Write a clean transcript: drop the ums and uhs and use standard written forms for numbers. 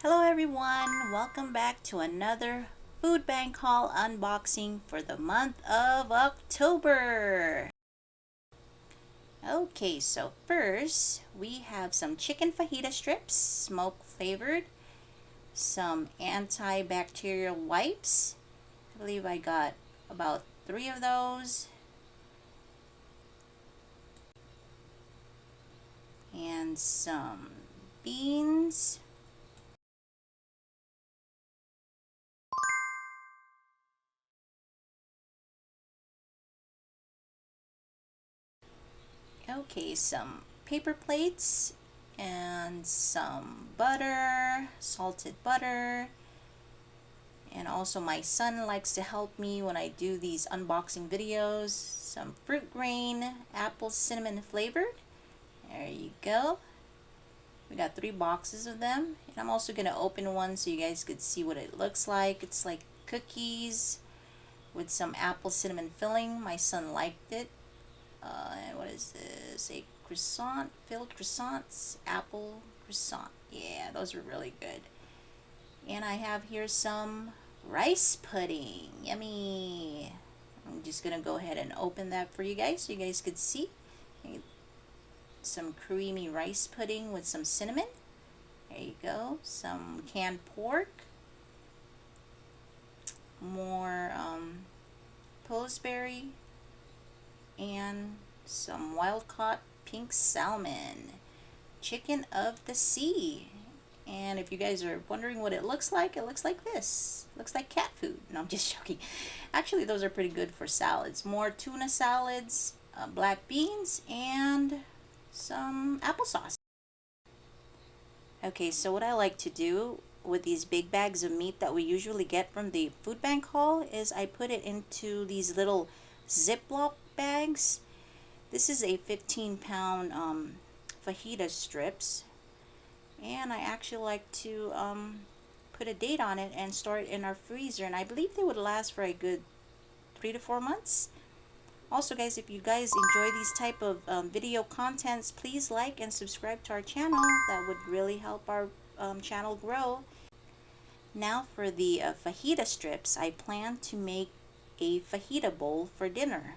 Hello everyone, welcome back to another food bank haul unboxing for the month of October. Okay, so first we have some chicken fajita strips, smoke flavored, some antibacterial wipes. I believe I got about 3 of those. And some beans. Okay, some paper plates and some butter, salted butter. And also my son likes to help me when I do these unboxing videos. Some fruit grain, apple cinnamon flavored. There you go. We got 3 boxes of them. And I'm also going to open one so you guys could see what it looks like. It's like cookies with some apple cinnamon filling. My son liked it. And what is this? A croissant, filled croissants, apple croissant. Yeah, those are really good. And I have here some rice pudding. Yummy. I'm just gonna go ahead and open that for you guys so you guys could see. Some creamy rice pudding with some cinnamon. There you go. Some canned pork. More Pillsbury. And some wild-caught pink salmon. Chicken of the sea. And if you guys are wondering what it looks like this. It looks like cat food. No, I'm just joking. Actually, those are pretty good for salads. More tuna salads, black beans, and some applesauce. Okay, so what I like to do with these big bags of meat that we usually get from the food bank haul is I put it into these little Ziploc bags. This is a 15-pound fajita strips. And I actually like to put a date on it and store it in our freezer, and I believe they would last for a good 3 to 4 months. Also guys, if you guys enjoy these type of video contents, please like and subscribe to our channel. That would really help our channel grow. Now for the fajita strips, I plan to make a fajita bowl for dinner.